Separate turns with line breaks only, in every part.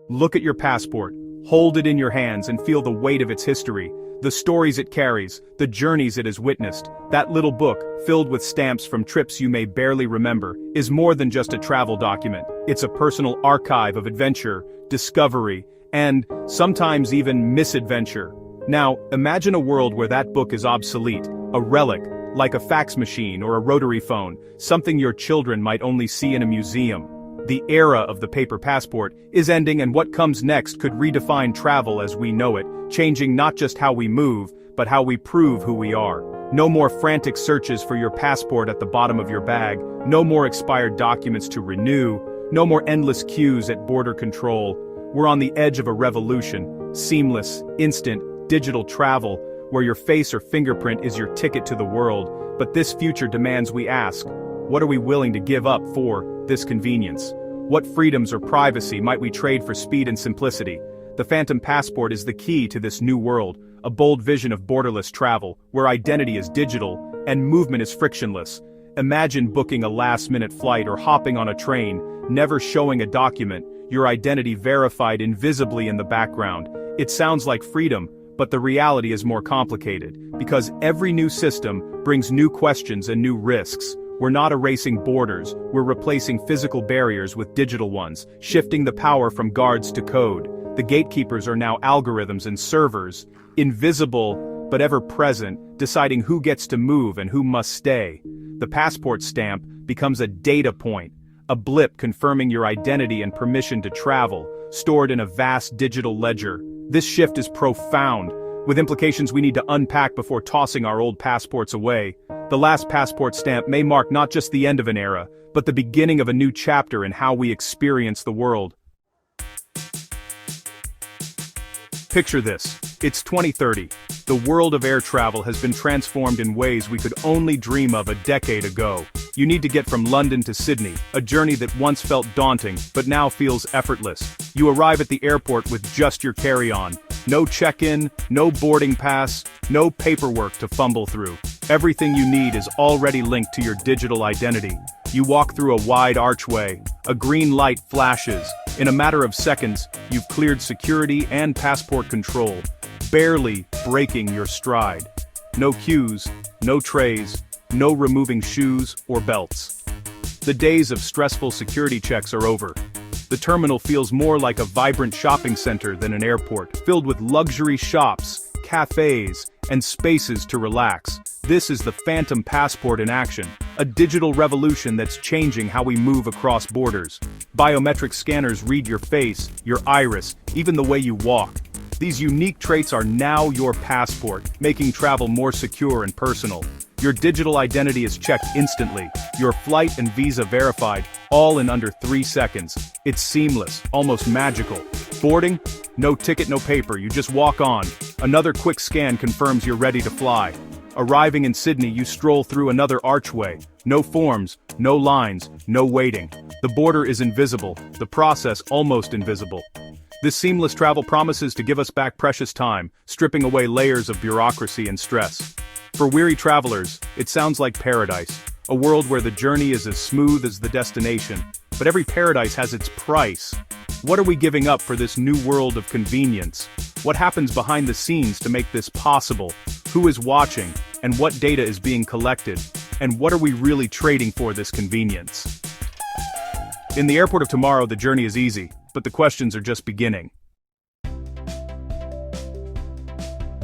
Look at your passport, hold it in your hands and feel the weight of its history, the stories it carries, the journeys it has witnessed. That little book, filled with stamps from trips you may barely remember, is more than just a travel document. It's a personal archive of adventure, discovery, and, sometimes even misadventure. Now, imagine a world where that book is obsolete, a relic, like a fax machine or a rotary phone, something your children might only see in a museum. The era of the paper passport is ending, and what comes next could redefine travel as we know it, changing not just how we move, but how we prove who we are. No more frantic searches for your passport at the bottom of your bag, no more expired documents to renew, no more endless queues at border control. We're on the edge of a revolution, seamless, instant, digital travel, where your face or fingerprint is your ticket to the world. But this future demands we ask, what are we willing to give up for this convenience? What freedoms or privacy might we trade for speed and simplicity? The Phantom Passport is the key to this new world, a bold vision of borderless travel, where identity is digital and movement is frictionless. Imagine booking a last-minute flight or hopping on a train, never showing a document, your identity verified invisibly in the background. It sounds like freedom, but the reality is more complicated, because every new system brings new questions and new risks. We're not erasing borders, we're replacing physical barriers with digital ones, shifting the power from guards to code. The gatekeepers are now algorithms and servers, invisible but ever present, deciding who gets to move and who must stay. The passport stamp becomes a data point, a blip confirming your identity and permission to travel, stored in a vast digital ledger. This shift is profound, with implications we need to unpack before tossing our old passports away. The last passport stamp may mark not just the end of an era, but the beginning of a new chapter in how we experience the world. Picture this. It's 2030. The world of air travel has been transformed in ways we could only dream of a decade ago. You need to get from London to Sydney, a journey that once felt daunting, but now feels effortless. You arrive at the airport with just your carry-on. No check-in, no boarding pass, no paperwork to fumble through. Everything you need is already linked to your digital identity. You walk through a wide archway, a green light flashes. In a matter of seconds, you've cleared security and passport control, barely breaking your stride. No queues, no trays, no removing shoes or belts. The days of stressful security checks are over. The terminal feels more like a vibrant shopping center than an airport, filled with luxury shops, cafes, and spaces to relax. This is the Phantom Passport in action, a digital revolution that's changing how we move across borders. Biometric scanners read your face, your iris, even the way you walk. These unique traits are now your passport, making travel more secure and personal. Your digital identity is checked instantly, your flight and visa verified, all in under 3 seconds. It's seamless, almost magical. Boarding? No ticket, no paper, you just walk on. Another quick scan confirms you're ready to fly. Arriving in Sydney, you stroll through another archway. No forms, no lines, no waiting. The border is invisible, the process almost invisible. This seamless travel promises to give us back precious time, stripping away layers of bureaucracy and stress. For weary travelers, it sounds like paradise, a world where the journey is as smooth as the destination. But every paradise has its price. What are we giving up for this new world of convenience? What happens behind the scenes to make this possible? Who is watching? And what data is being collected? And what are we really trading for this convenience? In the airport of tomorrow, the journey is easy, but the questions are just beginning.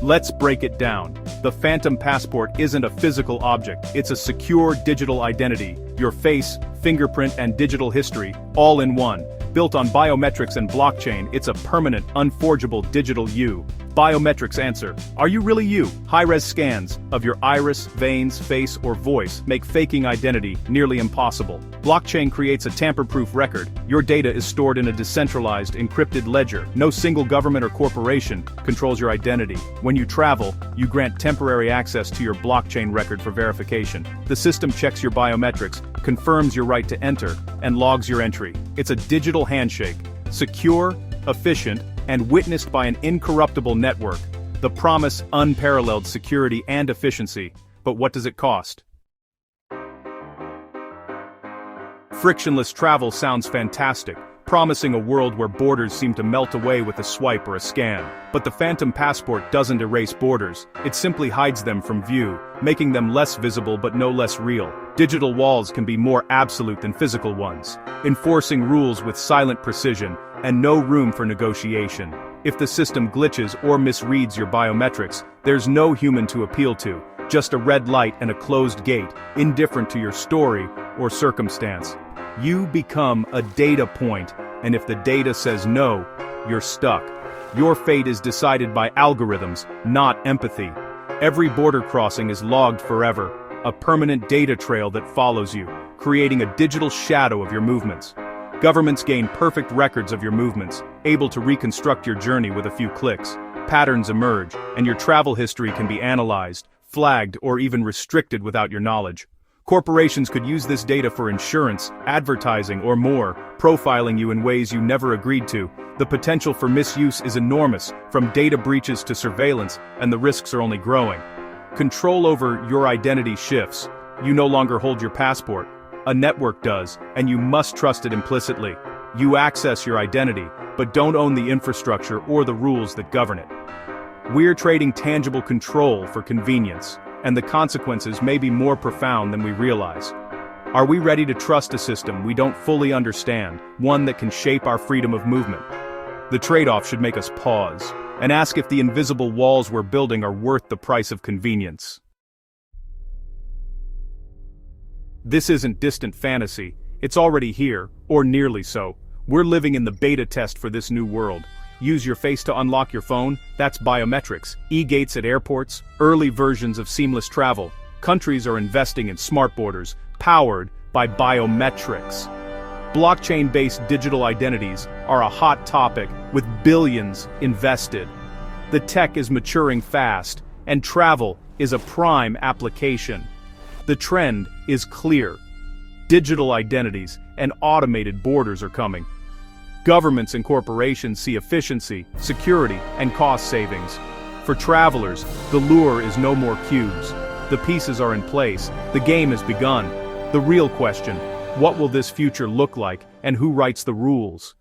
Let's break it down. The Phantom Passport isn't a physical object, it's a secure digital identity, your face, fingerprint, and digital history, all in one. Built on biometrics and blockchain, it's a permanent, unforgeable digital you. Biometrics answer, are you really you? High-res scans of your iris, veins, face, or voice make faking identity nearly impossible. Blockchain creates a tamper-proof record. Your data is stored in a decentralized, encrypted ledger. No single government or corporation controls your identity. When you travel, you grant temporary access to your blockchain record for verification. The system checks your biometrics, confirms your right to enter, and logs your entry. It's a digital handshake, secure, efficient, and witnessed by an incorruptible network. The promise, unparalleled security and efficiency. But what does it cost? Frictionless travel sounds fantastic, promising a world where borders seem to melt away with a swipe or a scan. But the phantom passport doesn't erase borders, it simply hides them from view, making them less visible but no less real. Digital walls can be more absolute than physical ones, enforcing rules with silent precision and no room for negotiation. If the system glitches or misreads your biometrics, there's no human to appeal to, just a red light and a closed gate, indifferent to your story or circumstance. You become a data point, and if the data says no, you're stuck. Your fate is decided by algorithms, not empathy. Every border crossing is logged forever, a permanent data trail that follows you, creating a digital shadow of your movements. Governments gain perfect records of your movements, able to reconstruct your journey with a few clicks. Patterns emerge, and your travel history can be analyzed, flagged, or even restricted without your knowledge. Corporations could use this data for insurance, advertising, or more, profiling you in ways you never agreed to. The potential for misuse is enormous, from data breaches to surveillance, and the risks are only growing. Control over your identity shifts. You no longer hold your passport. A network does, and you must trust it implicitly. You access your identity, but don't own the infrastructure or the rules that govern it. We're trading tangible control for convenience, and the consequences may be more profound than we realize. Are we ready to trust a system we don't fully understand, one that can shape our freedom of movement? The trade-off should make us pause, and ask if the invisible walls we're building are worth the price of convenience. This isn't distant fantasy, it's already here, or nearly so. We're living in the beta test for this new world. Use your face to unlock your phone, that's biometrics. E-gates at airports, early versions of seamless travel. Countries are investing in smart borders, powered by biometrics. Blockchain-based digital identities are a hot topic, with billions invested. The tech is maturing fast, and travel is a prime application. The trend is clear. Digital identities and automated borders are coming. Governments and corporations see efficiency, security, and cost savings. For travelers, the lure is no more queues. The pieces are in place, the game has begun. The real question, what will this future look like, and who writes the rules?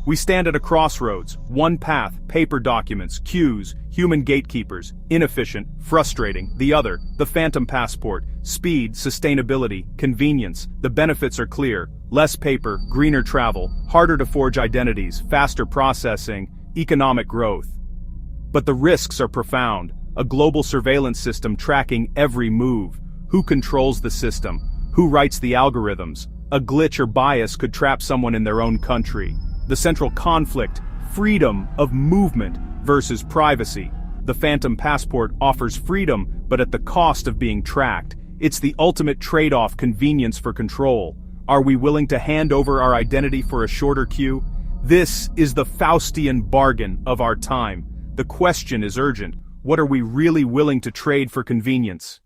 We stand at a crossroads, one path, paper documents, queues, human gatekeepers, inefficient, frustrating, the other, the phantom passport, speed, sustainability, convenience. The benefits are clear, less paper, greener travel, harder to forge identities, faster processing, economic growth. But the risks are profound, a global surveillance system tracking every move. Who controls the system? Who writes the algorithms? A glitch or bias could trap someone in their own country. The central conflict, freedom of movement versus privacy. The phantom passport offers freedom, but at the cost of being tracked. It's the ultimate trade-off, convenience for control. Are we willing to hand over our identity for a shorter queue? This is the Faustian bargain of our time. The question is urgent. What are we really willing to trade for convenience?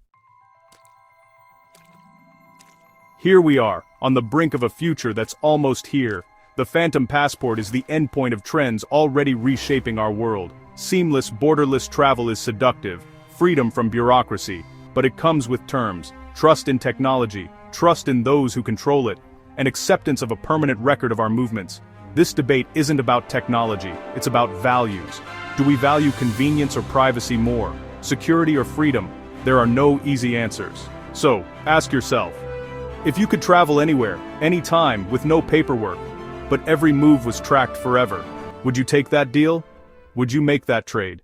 Here we are, on the brink of a future that's almost here. The phantom passport is the endpoint of trends already reshaping our world. Seamless, borderless travel is seductive, freedom from bureaucracy, but it comes with terms: trust in technology, trust in those who control it, and acceptance of a permanent record of our movements. This debate isn't about technology, it's about values. Do we value convenience or privacy more? Security or freedom? There are no easy answers. So, ask yourself, if you could travel anywhere, anytime, with no paperwork, but every move was tracked forever, would you take that deal? Would you make that trade?